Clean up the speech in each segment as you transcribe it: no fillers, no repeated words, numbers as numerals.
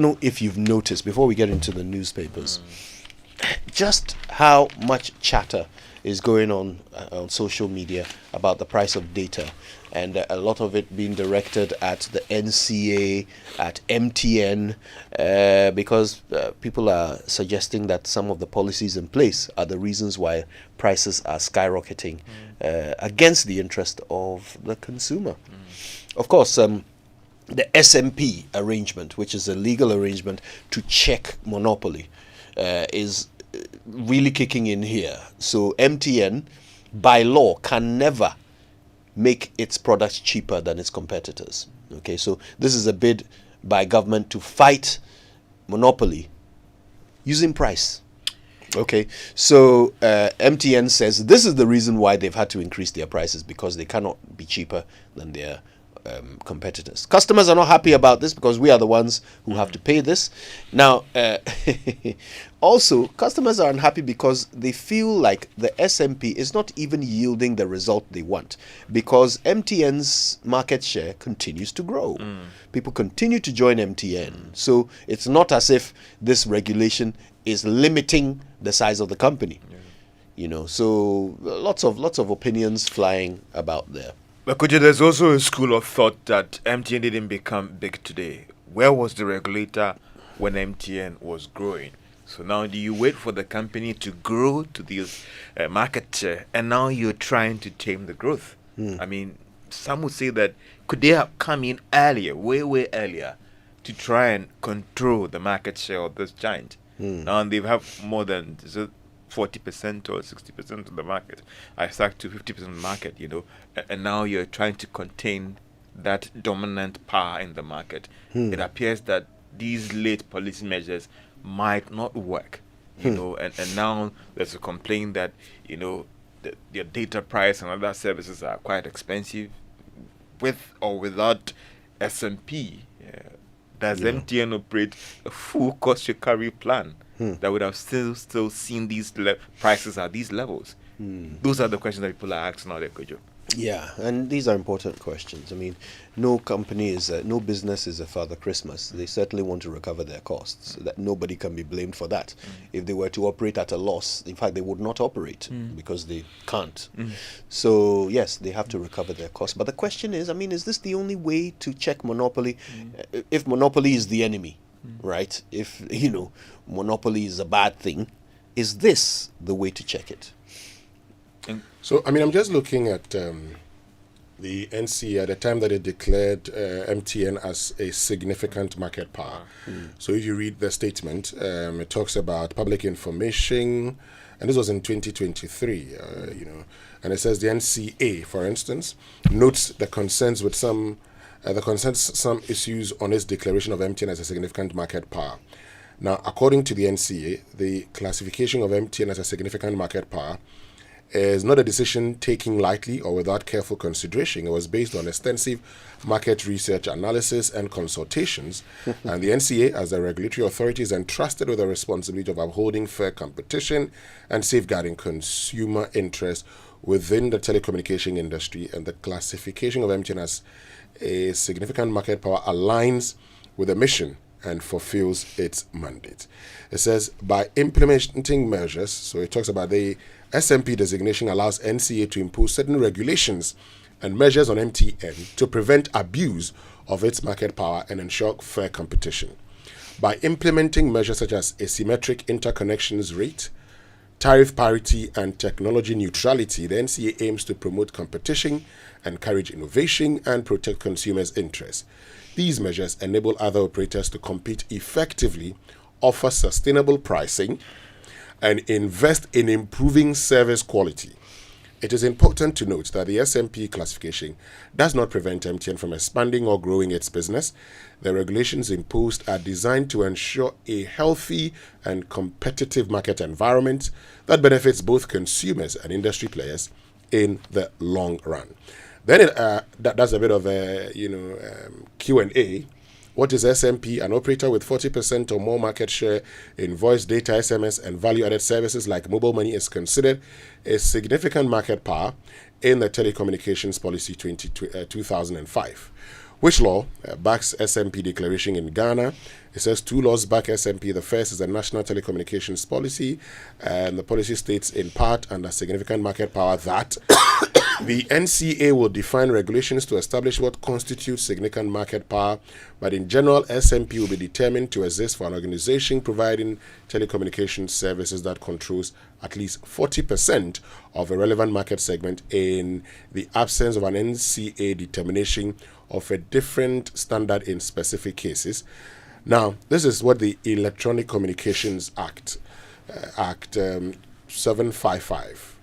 know if you've noticed before we get into the newspapers just how much chatter is going on social media about the price of data, and a lot of it being directed at the NCA, at MTN, because people are suggesting that some of the policies in place are the reasons why prices are skyrocketing against the interest of the consumer. Of course, the SMP arrangement, which is a legal arrangement to check monopoly, is really kicking in here. So MTN, by law, can never make its products cheaper than its competitors. Okay, so this is a bid by government to fight monopoly using price. Okay, so MTN says this is the reason why they've had to increase their prices, because they cannot be cheaper than their competitors. Customers are not happy about this because we are the ones who have to pay this. Now, also, customers are unhappy because they feel like the SMP is not even yielding the result they want, because MTN's market share continues to grow. People continue to join MTN. So it's not as if this regulation is limiting the size of the company. You know, so lots of opinions flying about there. But there's also a school of thought that MTN didn't become big today. Where was the regulator when MTN was growing? So now do you wait for the company to grow to this market share, and now you're trying to tame the growth? I mean, some would say that could they have come in earlier, way earlier, to try and control the market share of this giant? Now they have more than 40% or 60% of the market. I stuck to 50% of the market, you know, and now you're trying to contain that dominant power in the market. It appears that these late policy measures might not work, you know, and now there's a complaint that, you know, your data price and other services are quite expensive with or without SMP. Does MTN operate a full cost recovery plan that would have still seen these prices at these levels? Those are the questions that people are asking now, Kojo. Yeah, and these are important questions. I mean, no business is a Father Christmas. They certainly want to recover their costs. That nobody can be blamed for that. If they were to operate at a loss, in fact, they would not operate because they can't. So yes, they have to recover their costs. But the question is, I mean, is this the only way to check monopoly? If monopoly is the enemy, right? If, you know, monopoly is a bad thing, is this the way to check it? So, I mean, I'm just looking at the NCA at the time that it declared MTN as a significant market power. So if you read the statement, it talks about public information, and this was in 2023, you know, and it says the NCA, for instance, notes the concerns with some issues on its declaration of MTN as a significant market power. Now, according to the NCA, the classification of MTN as a significant market power is not a decision taken lightly or without careful consideration. It was based on extensive market research, analysis, and consultations. And the NCA, as a regulatory authority, is entrusted with the responsibility of upholding fair competition and safeguarding consumer interests within the telecommunication industry. And the classification of MTN as a significant market power aligns with the mission and fulfills its mandate. It says, by implementing measures, so it talks about the SMP designation allows NCA to impose certain regulations and measures on MTN to prevent abuse of its market power and ensure fair competition. By implementing measures such as asymmetric interconnections rate, tariff parity, and technology neutrality, the NCA aims to promote competition, encourage innovation, and protect consumers' interests. These measures enable other operators to compete effectively, offer sustainable pricing, and invest in improving service quality. It is important to note that the SMP classification does not prevent MTN from expanding or growing its business. The regulations imposed are designed to ensure a healthy and competitive market environment that benefits both consumers and industry players in the long run. Then that's a bit of a Q&A. What is SMP? An operator with 40% or more market share in voice, data, SMS, and value-added services like mobile money is considered a significant market power in the Telecommunications Policy 2005. Which law backs SMP declaration in Ghana? It says 2 laws back SMP. The first is the National Telecommunications Policy, and the policy states in part under significant market power that the NCA will define regulations to establish what constitutes significant market power, but in general, SMP will be determined to exist for an organization providing telecommunications services that controls at least 40% of a relevant market segment in the absence of an NCA determination of a different standard in specific cases. Now, this is what the Electronic Communications Act, Act 755,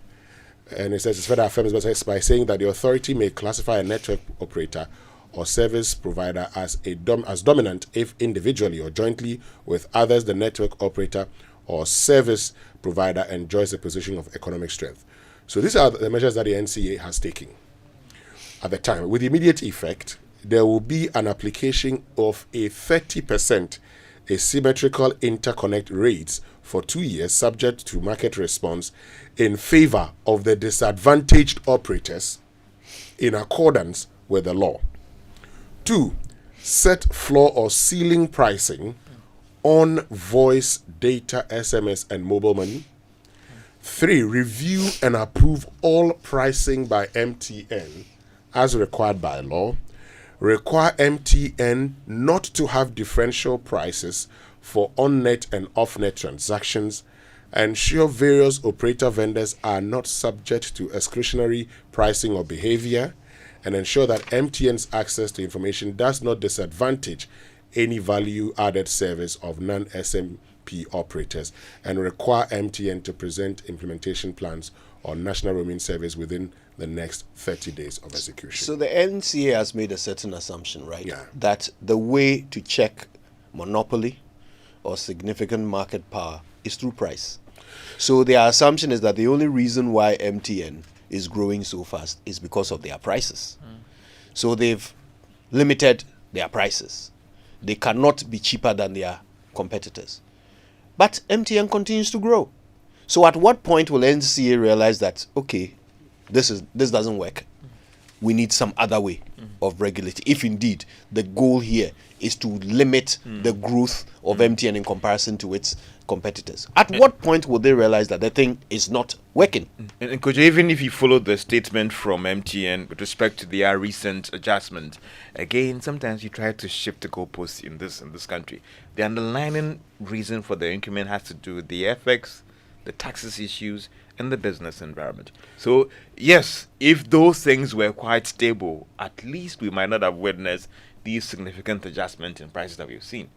and it says it's further affirms by saying that the authority may classify a network operator or service provider as dominant if individually or jointly with others the network operator or service provider enjoys a position of economic strength. So these are the measures that the NCA has taken at the time. With immediate effect, there will be an application of a 30% asymmetrical interconnect rates for 2 years, subject to market response, in favor of the disadvantaged operators in accordance with the law. 2, set floor or ceiling pricing on voice, data, SMS, and mobile money. 3, review and approve all pricing by MTN as required by law. Require MTN not to have differential prices for on-net and off-net transactions. Ensure various operator vendors are not subject to exclusionary pricing or behavior, and ensure that MTN's access to information does not disadvantage any value-added service of non-SMP operators, and require MTN to present implementation plans on national roaming service within the next 30 days of execution. So the NCA has made a certain assumption, right? Yeah. That the way to check monopoly or significant market power is through price. So their assumption is that the only reason why MTN is growing so fast is because of their prices. So they've limited their prices. They cannot be cheaper than their competitors. But MTN continues to grow. So at what point will NCA realize that, okay, this doesn't work? We need some other way of regulating, if indeed the goal here is to limit the growth of MTN in comparison to its competitors. At what point will they realize that the thing is not working? And could you, even if you follow the statement from MTN with respect to their recent adjustment, again, sometimes you try to shift the goalposts in this country. The underlying reason for the increment has to do with the FX, the taxes issues, and the business environment. So, yes, if those things were quite stable, at least we might not have witnessed these significant adjustments in prices that we've seen.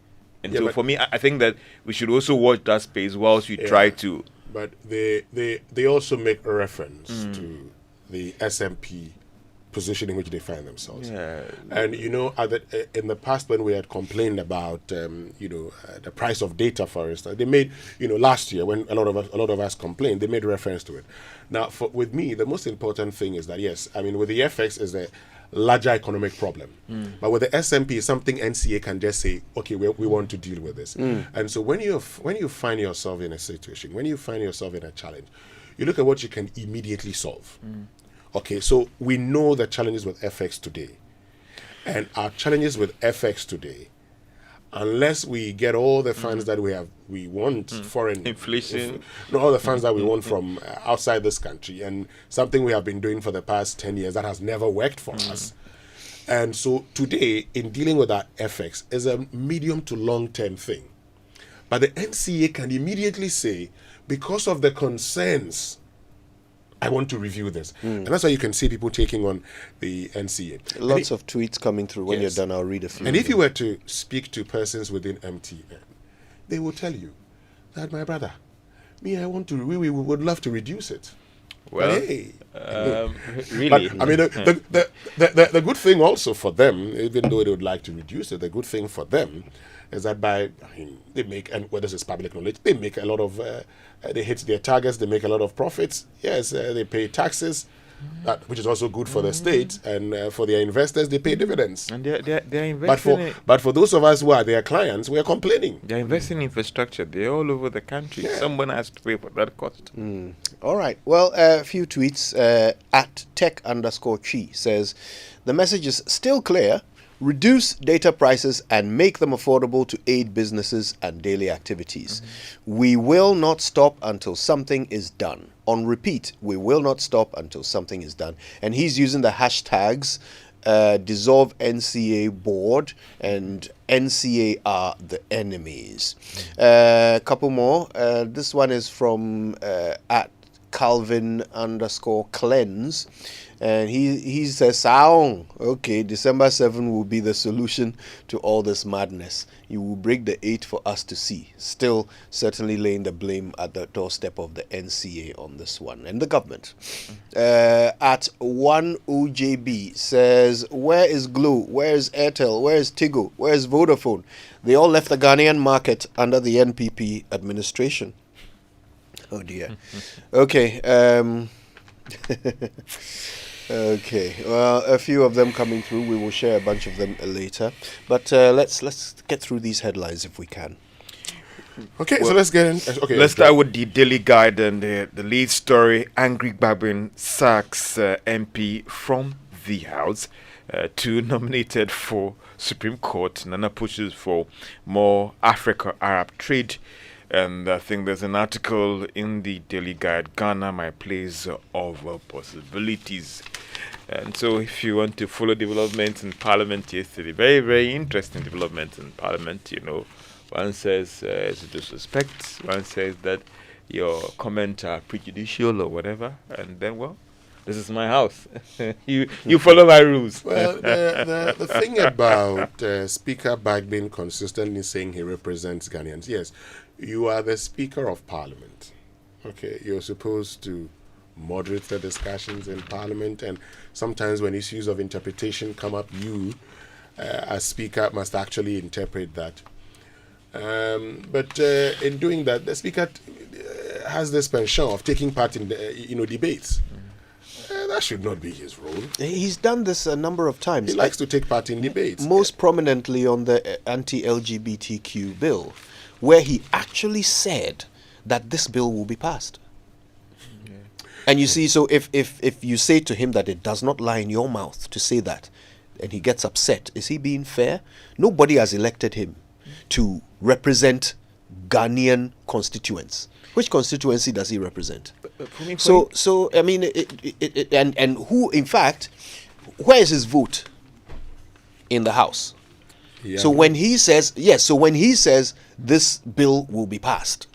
And so for me, I think that we should also watch that space whilst we try to... But they also make a reference to the SMP position in which they find themselves. Yeah. And, you know, in the past when we had complained about, the price of data, for instance, they made, last year when a lot of us complained, they made reference to it. Now, with me, the most important thing is that, yes, I mean, with the FX is a larger economic problem. But with the SMP, something NCA can just say, okay, we want to deal with this. And so when you find yourself in a situation, when you find yourself in a challenge, you look at what you can immediately solve. Okay, so we know the challenges with FX today. And our challenges with FX today, unless we get all the funds that we want, foreign inflation, all the funds that we want from outside this country, and something we have been doing for the past 10 years that has never worked for us. And so today, in dealing with our FX, is a medium to long-term thing. But the NCA can immediately say, because of the concerns, I want to review this. And that's why you can see people taking on the NCA. Lots of tweets coming through. When you're done, I'll read a few. And if you were to speak to persons within MTN, they will tell you that, my brother, we would love to reduce it. Well, but hey. Really? But, I mean, the good thing also for them, even though they would like to reduce it, the good thing for them is that they make, and whether it's public knowledge, they make a lot of, they hit their targets, they make a lot of profits. Yes, they pay taxes, which is also good for the state, and for their investors, they pay dividends. And they're investing. But for those of us who are their clients, we are complaining. They're investing in infrastructure. They're all over the country. Yeah. Someone has to pay for that cost. All right. Well, a few tweets. At tech_chi says, the message is still clear. reduce data prices and make them affordable to aid businesses and daily activities. We will not stop until something is done. On repeat, we will not stop until something is done. And he's using the hashtags dissolve NCA board and NCA are the enemies. A couple more. This one is from at Calvin_cleanse, and he says, "Sound okay. December 7 will be the solution to all this madness. You will break the 8 for us to see." Still, certainly laying the blame at the doorstep of the NCA on this one and the government. At 1OJB says, "Where is Glo? Where is Airtel? Where is Tigo? Where is Vodafone? They all left the Ghanaian market under the NPP administration." Oh dear. Okay. Okay. Well, a few of them coming through. We will share a bunch of them later. But let's get through these headlines if we can. Okay, so let's get in. Okay, let's start with the Daily Guide and the lead story. Angry Bagbin sacks MP from the House. Two nominated for Supreme Court. Nana pushes for more Africa-Arab trade. And I think there's an article in the Daily Guide, Ghana, my place of possibilities. And so if you want to follow developments in Parliament yesterday, very, very interesting developments in Parliament, one says it's disrespect, one says that your comments are prejudicial or whatever, and then, well, this is my house. you follow my rules. Well, the thing about Speaker Bagbin consistently saying he represents Ghanaians, yes, you are the Speaker of Parliament. Okay, you're supposed to moderate the discussions in Parliament, and sometimes when issues of interpretation come up, you, as Speaker, must actually interpret that. But in doing that, the Speaker has this penchant of taking part in the, debates. That should not be his role. He's done this a number of times. He likes to take part in debates. Most prominently on the anti-LGBTQ bill, where he actually said that this bill will be passed. Yeah. And you see, so if you say to him that it does not lie in your mouth to say that, and he gets upset, is he being fair? Nobody has elected him to represent Ghanaian constituents. Which constituency does he represent? So I mean, and who, in fact, where is his vote in the House? Yeah. So when he says this bill will be passed,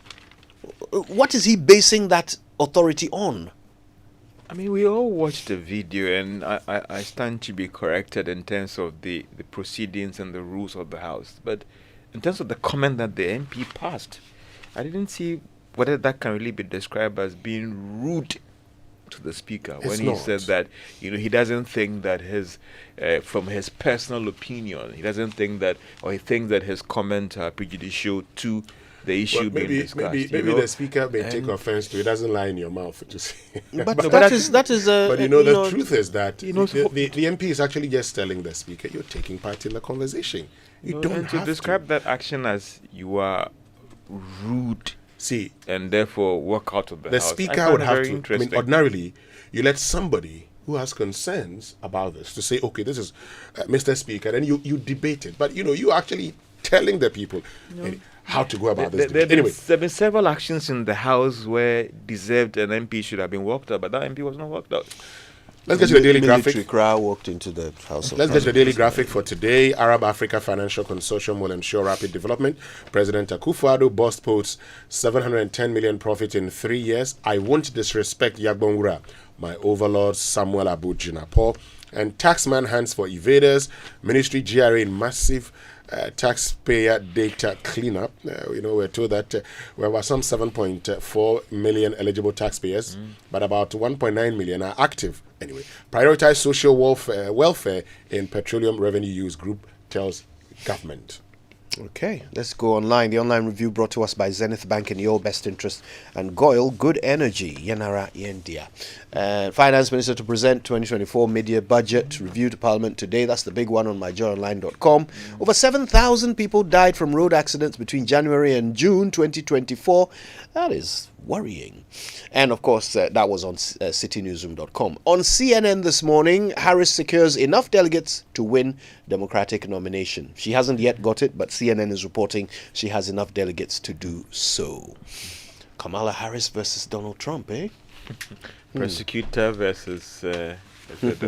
what is he basing that authority on? I mean, we all watched the video, and I stand to be corrected in terms of the proceedings and the rules of the House. But in terms of the comment that the MP passed, I didn't see whether that can really be described as being rude to the Speaker when he said that he doesn't think that from his personal opinion, he doesn't think that, or he thinks that his comments are prejudicial to the issue being discussed. Maybe the Speaker may take offense to it. Doesn't lie in your mouth to say. But that is But the truth is that the MP is actually just telling the Speaker, you're taking part in the conversation. You don't have to describe that action as you are rude. See, and therefore walk out of the House. The Speaker would have to. I mean, ordinarily, you let somebody who has concerns about this to say, okay, this is Mr. Speaker, and you debate it. But you actually telling the people how to go about this. There have been several actions in the House where deserved an MP should have been walked out, but that MP was not walked out. Let's get to the daily graphic. Crowd walked into the House of Let's get to the daily graphic for today. Arab Africa Financial Consortium will ensure rapid development. President Akufo-Addo boast posts 710 million profit in 3 years. I won't disrespect Yagbonwura, my overlord Samuel Abu Jinapor. And taxman hands for evaders. Ministry GRA in massive taxpayer data cleanup. We're told that there were some 7.4 million eligible taxpayers, but about 1.9 million are active. Anyway, prioritize social welfare in petroleum revenue use group tells government. Okay, let's go online. The online review brought to us by Zenith Bank in your best interest and Goyle Good Energy, Yenara India. Finance Minister to present 2024 mid-year budget review to Parliament today. That's the big one on myjoyonline.com. Over 7,000 people died from road accidents between January and June 2024. That is worrying. And of course, that was on citynewsroom.com. On CNN this morning, Harris secures enough delegates to win Democratic nomination. She hasn't yet got it, but CNN is reporting she has enough delegates to do so. Kamala Harris versus Donald Trump, eh? Prosecutor versus is it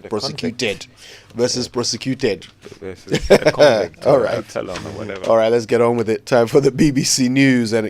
a prosecuted versus prosecuted. versus a convict All or right. a felon or whatever. All right, let's get on with it. Time for the BBC News, and it comes